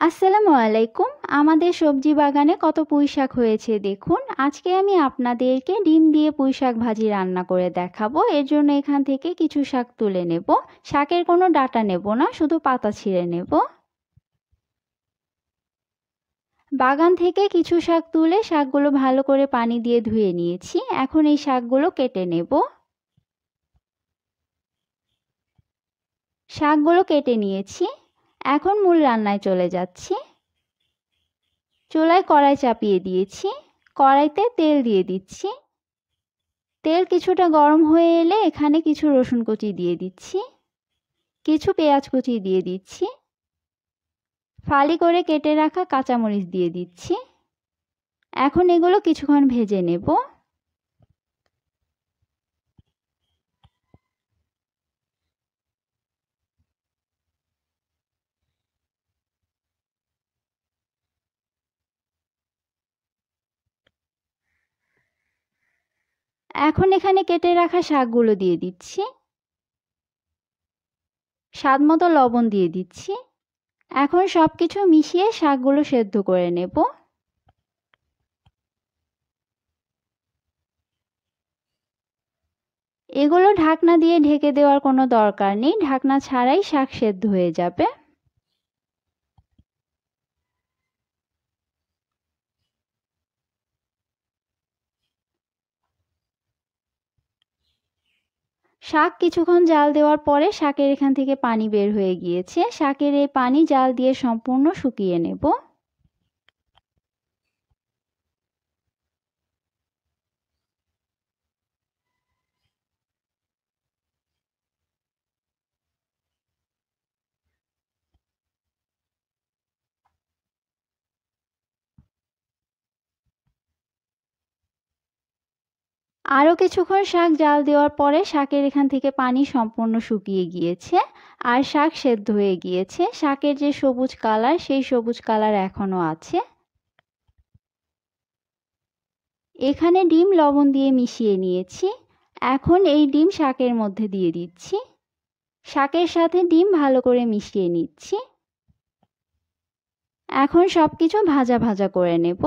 আসসালামু আলাইকুম। আমাদের সবজি বাগানে কত পুঁইশাক হয়েছে দেখুন। আজকে আমি আপনাদেরকে ডিম দিয়ে পুঁইশাক ভাজি রান্না করে দেখাবো। এর জন্য এখান থেকে কিছু শাক তুলে নেব। শাকের কোনো ডাঁটা নেব না, শুধু পাতা ছিঁড়ে নেব। বাগান থেকে কিছু শাক তুলে শাকগুলো ভালো করে পানি দিয়ে ধুয়ে নিয়েছি। এখন এই শাকগুলো কেটে নেব। শাকগুলো কেটে নিয়েছি। এখন মূল রান্নায় চলে যাচ্ছি। চুলায় কড়াই চাপিয়ে দিয়েছি। কড়াইতে তেল দিয়ে দিচ্ছি। তেল কিছুটা গরম হয়ে এলে এখানে কিছু রসুন কুচি দিয়ে দিচ্ছি, কিছু পেঁয়াজ কুচি দিয়ে দিচ্ছি, ফালি করে কেটে রাখা কাঁচামরিচ দিয়ে দিচ্ছি। এখন এগুলো কিছুক্ষণ ভেজে নেব। এখন এখানে কেটে রাখা শাকগুলো দিয়ে দিচ্ছি, স্বাদ মতো লবণ দিয়ে দিচ্ছি। এখন সব কিছু মিশিয়ে শাকগুলো সেদ্ধ করে নেব। এগুলো ঢাকনা দিয়ে ঢেকে দেওয়ার কোনো দরকার নেই, ঢাকনা ছাড়াই শাক সেদ্ধ হয়ে যাবে। শাক কিছুক্ষণ জাল দেওয়ার পরে শাকের এখান থেকে পানি বের হয়ে গিয়েছে। শাকের এই পানি জাল দিয়ে সম্পূর্ণ শুকিয়ে নেব। আরও কিছুক্ষণ শাক জাল দেওয়ার পরে শাকের এখান থেকে পানি সম্পূর্ণ শুকিয়ে গিয়েছে আর শাক সেদ্ধ হয়ে গিয়েছে। শাকের যে সবুজ কালার, সেই সবুজ কালার এখনও আছে। এখানে ডিম লবণ দিয়ে মিশিয়ে নিয়েছি। এখন এই ডিম শাকের মধ্যে দিয়ে দিচ্ছি। শাকের সাথে ডিম ভালো করে মিশিয়ে নিচ্ছি। এখন সব কিছু ভাজা ভাজা করে নেব।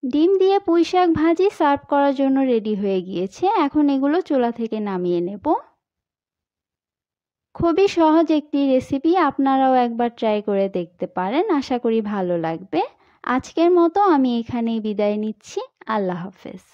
ডিম দিয়ে পুঁইশাক ভাজি সার্ভ করার জন্য রেডি হয়ে গিয়েছে। এখন এগুলো চুলা থেকে নামিয়ে নেব। খুবই সহজ একটি রেসিপি, আপনারাও একবার ট্রাই করে দেখতে পারেন। আশা করি ভালো লাগবে। আজকের মতো আমি এখানেই বিদায় নিচ্ছি। আল্লাহ হাফেজ।